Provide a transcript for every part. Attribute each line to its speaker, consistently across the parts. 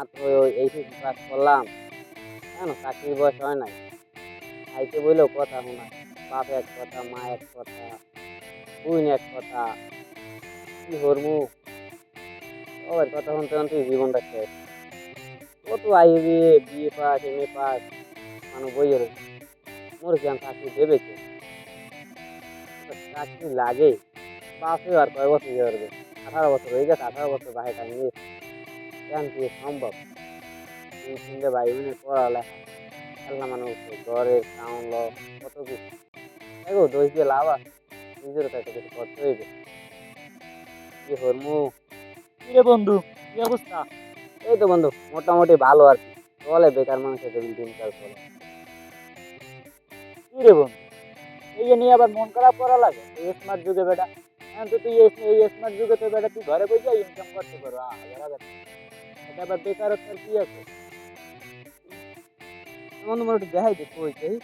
Speaker 1: মাত্র HSC pass করলাম, কেন চাকরির বয়স হয় নাই। খাইতে বললেও কথা শোনায়, বাপ এক কথা, মা এক কথা, বোন এক কথা, কি হরমু, সবার কথা শুনতে শুনতে জীবনটা শেষ। কত আইএ বিয়ে, বিএ পাস, এমএ পাস, মানুষ বইয়ে রয়েছে। মোর জ্ঞান চাকরি দেবে কে? একটা চাকরি লাগে, বাপে আর কয় বছর ইয়ে করবে? 18 বছর হয়ে গেছে, 18 বছর বাহে টাইম নিয়ে জ্ঞান কি সম্ভব? তিন তিনটে ভাই বোনের পড়ালেখা, খেলনা মানুষ, ঘরের টাউন ল, কত কিছু। দেখো দোষ দিয়ে লাভ আছে, নিজেরও তো একটা কিছু করতে হইবে। কি হরমু?
Speaker 2: কিরে বন্ধু, কি অবস্থা?
Speaker 1: এই তো বন্ধু, মোটামুটি ভালো আর কি। চলে, বেকার মানুষের দিনকাল চলে।
Speaker 2: কিরে বন্ধু, এই যে নিয়ে আবার মন খারাপ করা লাগে এই স্মার্ট যুগে বেটা। হ্যাঁ তো তুই এই স্মার্ট যুগে তো বেটা তুই ঘরে বসে ইনকাম করতে পারো হাজার হাজার টাকা। এটা আবার বেকারত্বের কি আছে?
Speaker 1: বন্ধু মোর একটু দেখাই দে কই কই।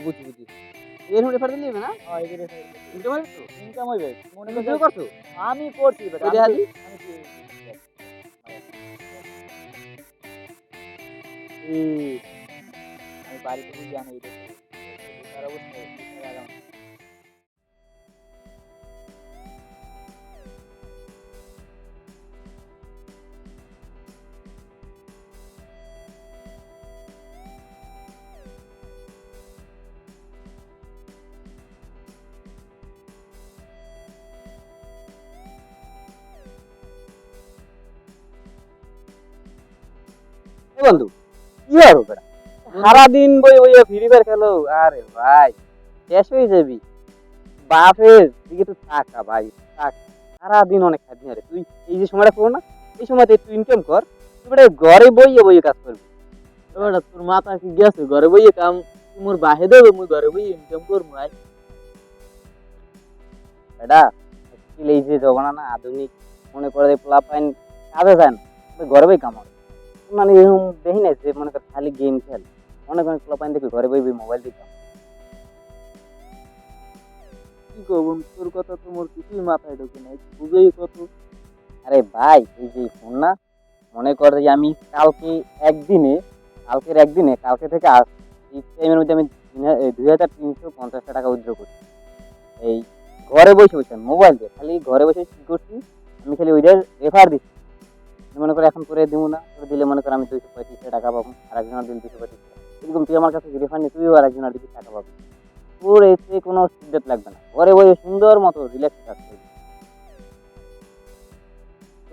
Speaker 1: বুঝি বুঝি, এর হলে ফাটা দিলি না? ইনকাম হবে তো?
Speaker 2: ইনকাম হইবে মনে
Speaker 1: তুমি
Speaker 2: কর।
Speaker 1: করছো?
Speaker 2: আমি করছি বেটা,
Speaker 1: কই দেখা দি।
Speaker 2: আমি
Speaker 1: এই
Speaker 2: আমি বাড়িতে বুঝি আনি এটা বেকার অবস্থায় বেকার আরাম।
Speaker 1: এ বন্ধু, কি আর হবে? সারাদিন বই ওই ফ্রি ফায়ার খেলো। আরে ভাই, শেষ হয়ে যাবি। বাপের দিকে তো টাকা ভাই, টাকা সারাদিন অনেক খাবি। আরে তুই এই যে সময়টা করো না, এই সময়তে তুই ইনকাম কর। তুই বেটা ঘরে বইয়ে বইয়ে কাজ করবি।
Speaker 2: বেটা তোর মাথা কি গেছে? ঘরে বইয়ে কাম মোর বাহে দেবে, মুই ঘরে বইয়ে ইনকাম করবো। আই
Speaker 1: বেটা actually এই যে জমানা না আধুনিক, মনে করে যে পোলাপাইন কাজে যায় না, ওই ঘরে বই কামাই। মানে এরকম দেখি না যে মনে কর খালি গেম খেল, অনেক অনেক পোলাপাইন দেখবি ঘরে বই মোবাইল দিয়ে কামায়।
Speaker 2: কি করবো, তোর কথা তো মোর কিছুই মাথায় ঢোকে না, বুঝেই কত।
Speaker 1: আরে ভাই এই যে ফোন না, মনে কর যে আমি কালকে থেকে আজ এই টাইমের মধ্যে আমি 2,350 টাকা উইথড্র করছি। এই ঘরে বসে বসে মোবাইল দিয়ে খালি ঘরে বসে কি করছি, আমি খালি ওইটার রেফার দিচ্ছি। মনে করে এখন করে দিব না, করে দিলে মনে কর আমি 235 টাকা পাবো, আর একজনের দিল 225 টাকা। এরকম তুই আমার কাছে রেফার নিয়ে তুইও আর একজনের দিকে টাকা পাবি। তোর এতে কোনো সিদ্ধাত লাগবে না, ঘরে বসে সুন্দর মতো রিল্যাক্স কাজ করবি।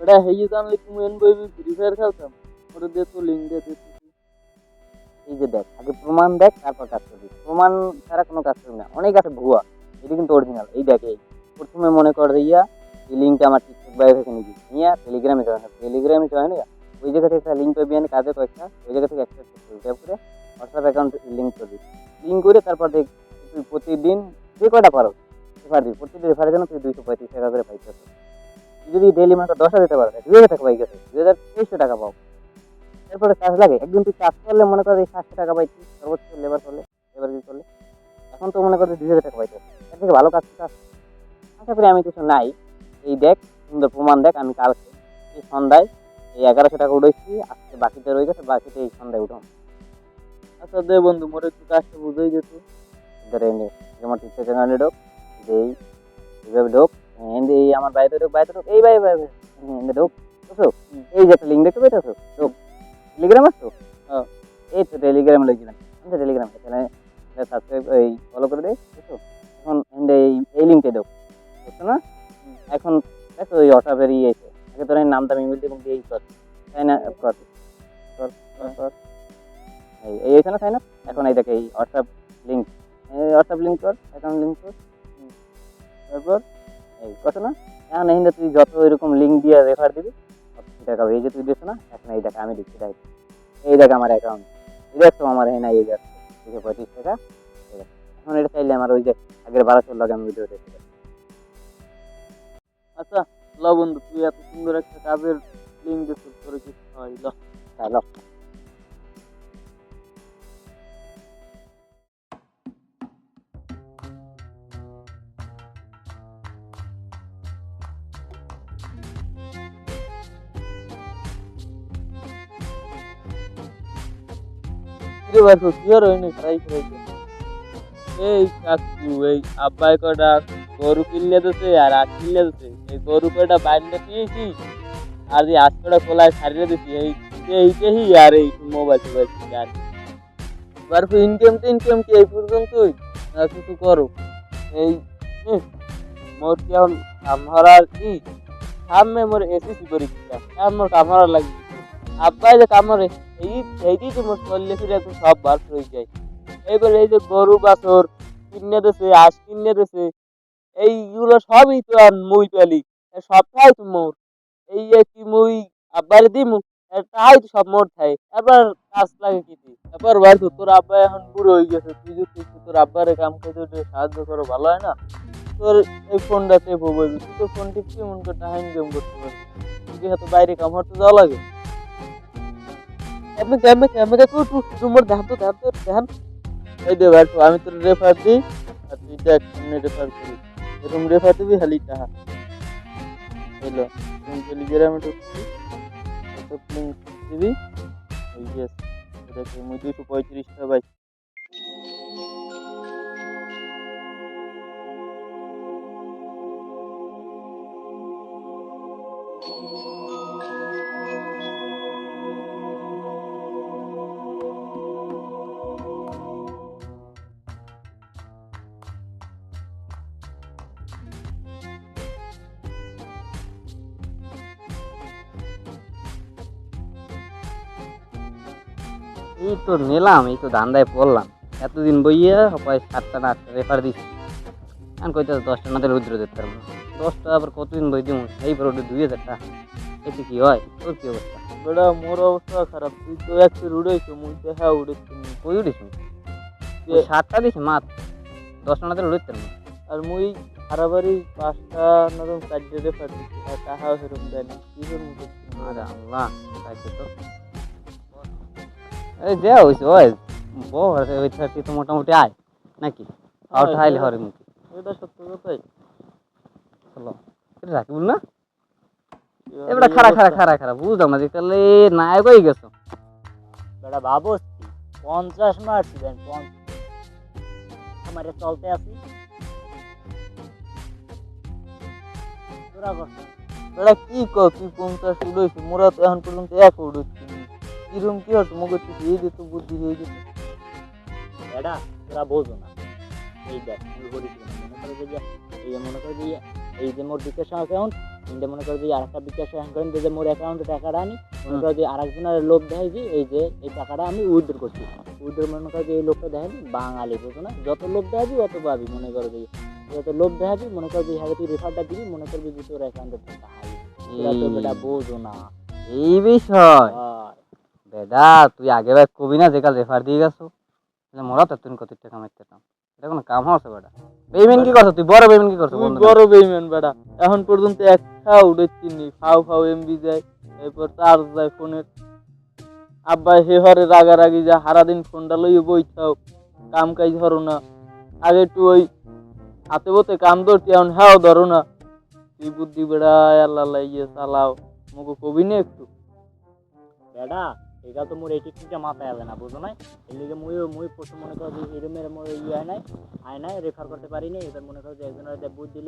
Speaker 2: বেটা হেই জানলে তুমি এন বই ফ্রি ফায়ার খেলতাম। ওটা দিয়ে তো লিঙ্ক দিয়ে দিতে।
Speaker 1: এই যে দেখ, আগে প্রমাণ দেখ, তারপর কাজ করবি। প্রমাণ ছাড়া কোনো কাজ করবি না, অনেক আছে ভুয়া। এটা কিন্তু অরিজিনাল। এই দেখ, এই প্রথমে মনে কর যে এই লিঙ্কটা আমার টিকটক বায়ো থেকে নিবি, নিয়ে টেলিগ্রামে জয়েন হবে। টেলিগ্রামে জয়েন হয়ে ওই জায়গা থেকে একটা লিঙ্ক পাবি, আমি কাজে কয়েকটা ওই জায়গা থেকে অ্যাক্সেস করতে হবে। তারপরে হোয়াটসঅ্যাপ অ্যাকাউন্ট লিঙ্ক করবি। লিঙ্ক করে তারপর দেখ তুই প্রতিদিন যে কয়টা পারো রেফার দিবি। প্রতিদিন রেফারের জন্য তুই 235 টাকা করে পাইতে হবে। তুই যদি ডেলি মনে কর 10টা দিতে পারো, 2,000 টাকা পাই গেছে, 2,300 টাকা পাও। এরপরে কাজ লাগে, একদিন তুই কাজ করলে মনে কর এই 700 টাকা পাইছি সর্বোচ্চ, লেবার করলে, লেবার দিয়ে করলে এখন তো মনে কর 2,000 টাকা পাইতে হবে। এর থেকে ভালো কাজ কাজ আশা করি আমি কিছু নাই। এই দেখ, সুন্দর প্রমাণ দেখ, আমি কালকে এই সন্ধ্যায় এই 1,100 টাকা উঠেছি, আজকে বাকিতে রয়ে গেছে, বাকিতে এই সন্ধ্যায় উঠাম।
Speaker 2: আচ্ছা দে বন্ধু, মোর একটু কাজটা বুঝাই যেত।
Speaker 1: ধরে এনে যেমন টিকটক চ্যানেলে ঢোক, এই এইভাবে ঢোক, এনে এই আমার বাড়িতে ঢোক, এই ভাই ভাই এনে ঢোক, বুঝছো? এই যে একটা লিঙ্ক দেখতে পেয়েছো, ঢোক। টেলিগ্রাম আসতো,
Speaker 2: হ্যাঁ।
Speaker 1: এই তো টেলিগ্রামে লিখছিলাম, টেলিগ্রাম এখানে সাবস্ক্রাইব এই ফলো করে দেয়, বুঝছো? এখন এই লিঙ্কে দাও, বুঝছো না? এখন দেখো ওই হোয়াটসঅ্যাপের এসে আগে তোর এই নামটা ইমেল দিয়ে দিয়ে কর, সাইন আপ কর, কর কর কর। এই এসে না সাইন আপ। এখন এই দেখ এই হোয়াটসঅ্যাপ লিঙ্ক কর, অ্যাকাউন্ট লিঙ্ক কর। তারপর এই কথা না, এখন এই তুই যত এরকম লিঙ্ক দিয়ে রেফার দিবি তত টাকা হবে। এই যে তুই দিস না, এখন এই দেখ আমি দিচ্ছি দেখ, এই দেখ আমার অ্যাকাউন্ট, দেখছো আমার এখানে এই যাচ্ছে 235 টাকা। এই দেখ, এখন এটা চাইলে আমার ওই যে আগের 1,200 লাগে আমি ভিডিও দেখতে পারি।
Speaker 2: আচ্ছা ল বন্ধু, তুই এত সুন্দর একটা কাজের লিঙ্ক দিচ্ছ, তোর কিছু হয় ল।
Speaker 1: চলো।
Speaker 3: কিরে ভাই কি আর হয়নি খারাই খারাইছে এই কাকু এই আব্বাই কটা গরু কিনলে দিছে আর আজ কিনলে দিছে এই গরু কটা বাইরে দিয়েছি আর এই আজ কটা কোলায় ছাড়িয়ে দিছি এইটাই আর এই মোবাইল টোবাইল আর বারফু ইনকাম কি এই পর্যন্তই না কিছু করো এই মোর কি এখন কামহারার কি সামনে মোর এসএসসি পরীক্ষা আমার কামহারা লাগবে আব্বাই যে কামড়ে এইটাই তো মোর চললে ফিরে এখন সব বার হয়ে যায় এইবার এই যে গরু বাছর কিনে দিছে আঁশ কিনে দিছে এইগুলো সবই তো আর মুই পেলি সবটাই তো মোর এই যে কি মুই আব্বারে দিমু তাই তো সব মোর খাই এবার কাজ লাগে কি এবার বার তো তোর আব্বা এখন বুড়ো হয়ে গেছে তুই যদি তোর আব্বারে কাম করতে একটু সাহায্য করো ভালো হয় না তোর এই ফোনটাতে বলবি তুই তো ফোন টিপছি মন করে টাইম গেম করতে পারবি তুই হয়তো বাইরে কাম করতে যাওয়া লাগে তোমার ধ্যান তো ধ্যান এই দে ভাই আমি তোর রেফার দিই আর তুই দেখ সামনে রেফার করি এরকম রেফার দিবি খালি টাকা হইলো তুমি টেলিগ্রামে ঢুকবি সব লিঙ্ক দিবি ওই গেস দেখি মুই 235 টাকা ভাই
Speaker 1: এই তো নিলাম এই তো ধান্দায় পড়লাম এতদিন বইয়া হয় 7টা না 8টা রেফার দিছি আমি কইতে 10টা না রুদ্র দিতে পারবো না 10টা আবার কতদিন বই দিব এই পর 2000 টাকা এতে কি হয় তোর কি অবস্থা
Speaker 3: বড়া মোর অবস্থা খারাপ তুই তো একটু উড়াইছো মুই তো হ্যাঁ উড়েছি
Speaker 1: কই উঠিস 7টা দিছি মাত্র 10টা না উড়তে পারবো
Speaker 3: আর মুই হারাবারি 5টা নরম 4 রেফার দিছি আর টাকাও সেরকম দেয় না কি করবো
Speaker 1: আরে আল্লাহ তাইতো তো এই যে হইছে ওই বউ আর ওই 30 তো মোটামুটি আয় নাকি আউট হাইলে হরে মুখে
Speaker 3: এটা সত্য কথাই
Speaker 1: চলো এটা রাখবো না এবারে খারা বুঝলাম না যে তাহলে নায়ক হয়ে গেছো
Speaker 2: বেটা ভাবস 50 মারছি দেন 50 আমারে চলতে আসি তোরা কর
Speaker 3: বেড়া কি কর তুই 50 উড়াইছিস মোরা তো এখন পর্যন্ত এক উড়াইছি কিরম কি হতো মগে তুই দিয়ে দিত বুদ্ধি হয়ে যেত
Speaker 2: বেটা তোরা বোঝো না এই দেখ আমি বলি মনে করে যে এই যে মনে করে যে এই যে মোর বিকাশ অ্যাকাউন্ট ইন্ডে মনে করে যে আরেকটা বিকাশ অ্যাকাউন্ট যে মোর অ্যাকাউন্টে টাকাটা আনি মনে করে যে আরেকজনের লোভ দেখাই যে এই যে এই টাকাটা আমি উইথড্র করছি উইথড্র মনে করে যে এই লোকটা দেখাবি বাঙালি বোঝো না যত লোভ দেখাবি অত পাবি মনে করে যে যত লোভ দেখাবি মনে করে যে হ্যাঁ তুই রেফারটা দিবি মনে করবি যে তোর অ্যাকাউন্টে টাকা হাই তোরা তো বেটা বোঝো না
Speaker 1: এই বিষয় বেদা তুই আগে ভাই কবি না যে কাল রেফার দিয়ে গেছো মোরা তো তুই কত টাকা মারতেতাম এটা কোনো কাম হচ্ছে বেটা বেইমেন কি করছ তুই বড় বেইমেন কি করছ
Speaker 3: তুই বড় বেইমেন বেটা এখন পর্যন্ত একটা উড়েছিনি ফাও এমবি যায় এরপর চার্জ যায় ফোনের আব্বা হে হরে রাগারাগি যা সারাদিন ফোনটা লইয়ে বইছাও কাম কাজ ধরো না আগে একটু ওই হাতে বতে কাম ধরতি এখন হ্যাঁ ধরো না তুই বুদ্ধি বেড়া আল্লাহ ইয়ে চালাও মুখো কবি না একটু
Speaker 2: বেটা এটা তো মোর এই টেকনিকটা মাথায় আসে না বুঝো না এর লিগে মুই প্রথম মনে করো যে এরমের মোর ইয়ে হয় নাই রেফার করতে পারি না এবার মনে করো যে একজনের বুদ্ধি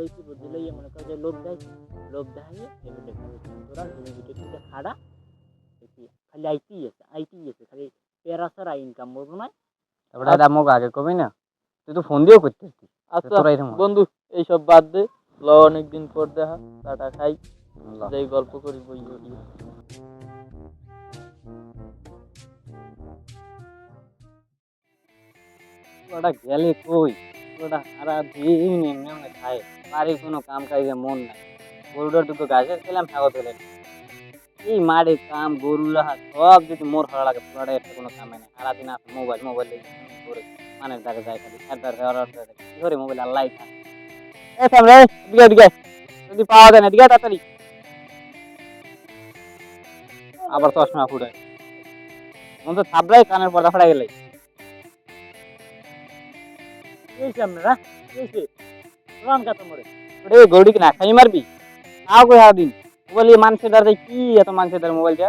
Speaker 2: লইয়ে মনে করো যে লোভ দেখাইয়ে এবার রেফার তোরা তুমি টেকনিকটা খাড়া খালি আইটি আছে খালি প্যারাসারা ইনকাম বুঝো না
Speaker 1: তারপরে এটা মোক আগে কবি না তুই তো ফোন দিয়েও করতে
Speaker 3: আচ্ছা বন্ধু এইসব বাদ দে ল অনেকদিন পর দেখা টাটা খাই যাই গল্প করি বই বলি
Speaker 1: ওটা গেলে কই ওটা সারা দিন এমনি খায় বাড়ির কোনো কাম কাজে মন নাই গরুটার দুটো গাছে খেলাম স্বাগত হলেন এই মাঠে কাম গরু রাখা সব যদি মোর ভালো লাগে পুরাটা একটা কোনো কামে নেই সারাদিন আছে মোবাইল করে মানের দাগে যায় খালি কি করে মোবাইল আল্লাহ খান যদি পাওয়া যায় না দিকে তাড়াতাড়ি আবার চশমা ফুটে মন তো থাবলাই কানের পর্দা ফাটা গেলে
Speaker 2: আপনারা রান কাতো মরে
Speaker 1: গরুটি না খাই মারবি তাও কই সারাদিন মোবাইল মানুষের দ্বারা কি এত মানুষের দ্বারা মোবাইলটা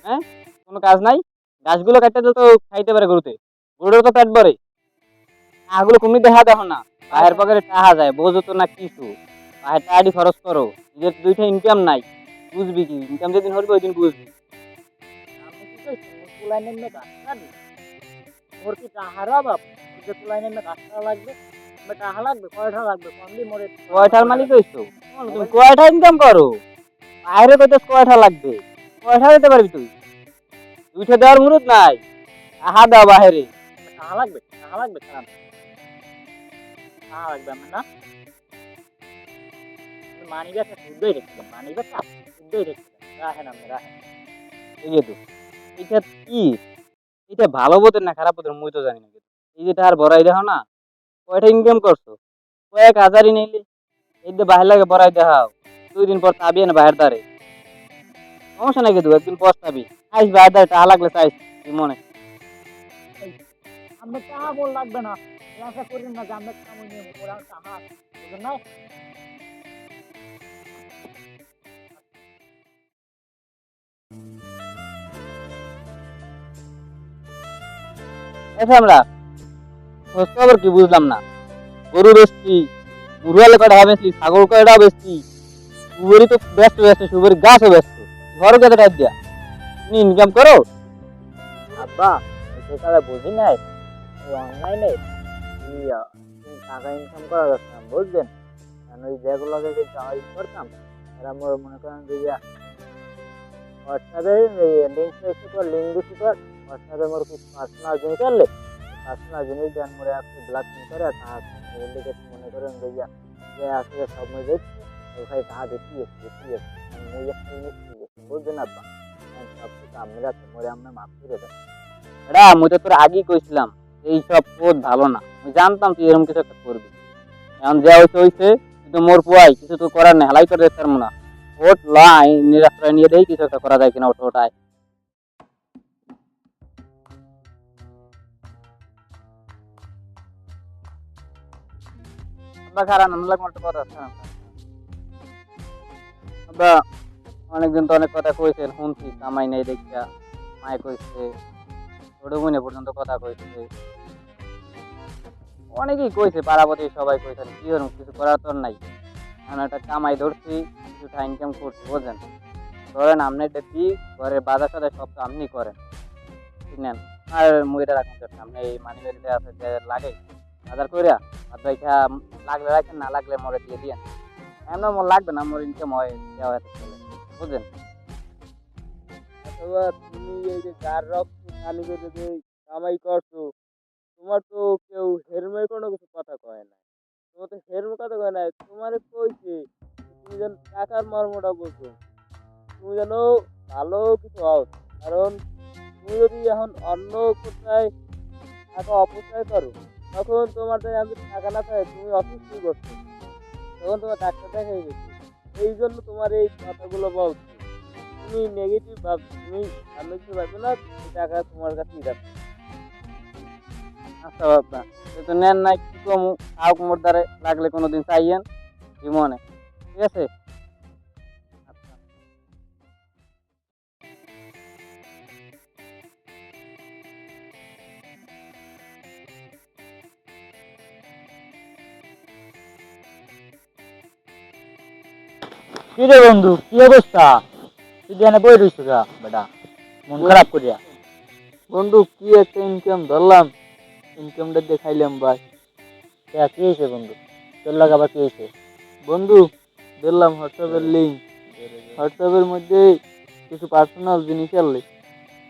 Speaker 1: হ্যাঁ কোনো কাজ নাই গাছগুলো কাটতে দিলে তো খাইতে পারে গরুতে, গরুর তো পেট ভরে। টাকাগুলো কুমির দেখা দেখো না, ভাইয়ের পকেটে টাকা যায়, বোঝো তো না কিছু। ভাইয়ের টাকাটি খরচ করো, নিজের দুইটা ইনকাম নাই, বুঝবি কি ইনকাম যেদিন হবে ওই দিন বুঝবি।
Speaker 2: আমি কি কইছি মোর তুলাই নেমে গাছ কাটবি? মোর কি টাহার অভাব? মোর যে তুলাই নেমে গাছ কাটা লাগবে? আমার টাহা লাগবে, কয়টা লাগবে? কম দি মোরে
Speaker 1: কয়টার মালিক হইছো? তুমি কয়টা ইনকাম করো? বাইরে কইতে কয়টা লাগবে? কয়টা দিতে পারবি তুই? দুইটা দেওয়ার মুরুদ নাই, টাকা দাও বাহিরে।
Speaker 2: টাহা লাগবে, টাহা লাগবে খারাপ। টাহা লাগবে আমার না? মানি ব্যাগটা শুদ্ধই রেখেছিলাম, মানি ব্যাগটা শুদ্ধই রেখেছিলাম। রাখেন আপনি রাখেন।
Speaker 1: এই যে তো, এটা কি? এটা ভালো বোধের না খারাপ বোধের মুই তো জানি না। এই যে টাকার বড়াই দেখো না, কয়টা ইনকাম করছো? কয়েক হাজারই নিলে এই যে বাহির লাগে বড়াই দেখাও, 2 দিন পর তাবি না বাহির দ্বারে। সমস্যা নাই কিন্তু একদিন পস্তাবি, আইস বাহির দ্বারে টাকা লাগলে চাইস কি মনে।
Speaker 2: আমরা টাহা বল লাগবে না। এই আশা করেন না যে আমরা কামড় নিয়ে ওরা টাহা আছে। বুঝলেন না?
Speaker 1: আচ্ছা আমরা খোঁজ খবর কি বুঝলাম না, গরু বেচছি, মুরগালে কয়টা বেচছি, ছাগল কয়টা বেচছি, সুবরি তো ব্যস্ত ব্যস্ত, সুবরি গাছও ব্যস্ত, ঘরও কত টাইপ দিয়া তুমি ইনকাম করো।
Speaker 2: আব্বা সেটা বুঝি নাই অনলাইনে টাকা ইনকাম করা যাচ্ছে না বুঝলেন, কারণ ওই যেগুলো করতাম এরা মোর মনে করেন যে হোয়াটসঅ্যাপে লিঙ্ক এসে পর লিঙ্ক দিচ্ছি পর হোয়াটসঅ্যাপে মোর কিছু পার্সোনাল জিনিস আনলে পার্সোনাল জিনিস দেন মোরে আপনি ব্ল্যাকমেল করে টাকা লিখে মনে করেন যে যে আসলে সব মই দেখছি ওখানে টাকা দেখি মই একটা জিনিস বুঝলেন আব্বা সব কিছু আপনারা মোরে আমরা মাফ করে দেন।
Speaker 1: এরা মুই তো তোর আগেই কইছিলাম এই সব পথ ভালো না, আমি জানতাম তুই এরকম কিছু একটা করবি। এখন যা হয়েছে হয়েছে, তুই তো মোর পুয়াই, কিছু তো করার নেই, হালাই করে দেখতে পারবো না। ওট লাই নিরাশ্রয় নিয়ে দেই, কিছু একটা করা যায় কিনা, ওটা ওটাই আব্বা খারাপ নাম লাগবে একটা কথা আছে। আব্বা অনেকদিন তো অনেক কথা কইছেন, শুনছি কামাই নেই দেখিয়া, মায়ে কইছে, ছোট বোনে পর্যন্ত কথা কইছে, অনেকেই কইছে, পাড়াপতি সবাই কইছেন, কি হরম কিছু করার তো আর নাই। এখন একটা কামাই ধরছি, কিছুটা ইনকাম করছি, বোঝেন। ধরেন আপনি এটা দিই, ঘরের বাজার সাজার সব তো আপনি করেন, নেন। আর মুইটা রাখেন তো, আপনি এই মানি ব্যাগটা আছে যে লাগে বাজার কইরা, আর দেখা লাগলে রাখেন, না লাগলে মরে দিয়ে দিয়েন। এমন মোর লাগবে না, মোর ইনকাম হয়, দেওয়া এত চলে, বুঝেন।
Speaker 3: অথবা তুমি এই যে যার রক্ত পানি করে যে কামাই করছো, তোমার তো কেউ হেরমে কোনো কিছু কথা কয় না, তোমার তো হেরমে কথা কয় না, তোমার কইছে তুমি যেন টাকার মর্মটা বোঝো, তুমি যেন ভালো কিছু হও। কারণ তুমি যদি এখন অন্য কোথায় টাকা অপচয় করো, তখন তোমার দ্বারা আমি টাকা না পাই, তুমি অসুস্থ করছো, তখন তোমার ডাক্তার দেখাই গেছে। এই জন্য তোমার এই কথাগুলো বলছো। তুমি নেগেটিভ ভাব, তুমি ভালো কিছু ভাবছো না, এই টাকা তোমার কাছেই রাখো।
Speaker 1: আচ্ছা বাবা, তো নেন নাই কি কমু, আউক মোর দ্বারে লাগলে কোনোদিন চাইয়েন জীবনে, ঠিক আছে। আচ্ছা।
Speaker 2: কি রে বন্ধু কি অবস্থা? তুই এখানে বই রইছ গা বেটা, মন খারাপ করিয়া।
Speaker 3: বন্ধু কি একটা ইনকাম ধরলাম, ইনকামটা দেখাইলাম ভাই।
Speaker 2: কি হয়েছে বন্ধু? তোর লাগা আবার কি হয়েছে?
Speaker 3: বন্ধু দিলাম হোয়াটসঅ্যাপের লিঙ্ক, হোয়াটসঅ্যাপের মধ্যে কিছু পার্সোনাল জিনিস আনলে,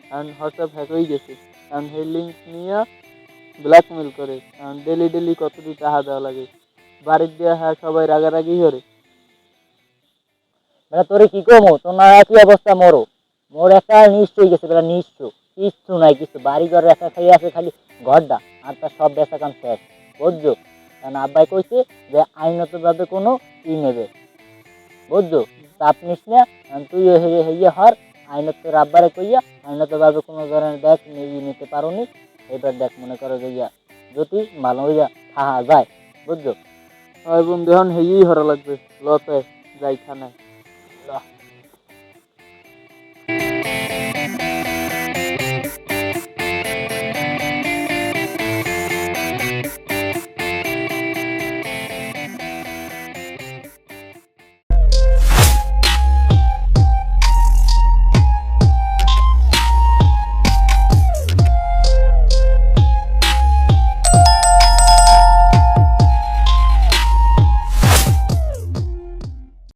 Speaker 3: কারণ হোয়াটসঅ্যাপ হ্যাক হয়ে গেছে, কারণ সেই লিঙ্ক নিয়ে ব্ল্যাকমেল করে, কারণ ডেলি ডেলি কত দিয়ে টাকা দেওয়া লাগে, বাড়ির দেওয়া হ্যাঁ সবাই রাগারাগি করে।
Speaker 2: বেটা তোরে কি কমো, তোর না কি অবস্থা মোরও, মোর একটা নিশ্চয় গেছে বেটা, নিশ্চয় কিচ্ছু নাই, কিছু বাড়ি ঘর একটা খাই আছে খালি ঘরটা, আর তার সব বেচা কাম শেষ, বুঝছো? কারণ আব্বাই কইছে যে আইনত ভাবে কোনো নেবে, বুঝছো? চাপ নিস না, কারণ তুই হইয়া হর আইনত তোর আব্বারে কইয়া আইনত ভাবে কোনো ধরনের দেখ নিতে পারো নি, এবার দেখ মনে করো যে যদি ভালো হইয়া থাকা যায়, বুঝছো?
Speaker 3: হয় বন্ধু, এখন হেই হরা লাগবে, লতে যাই খানায়।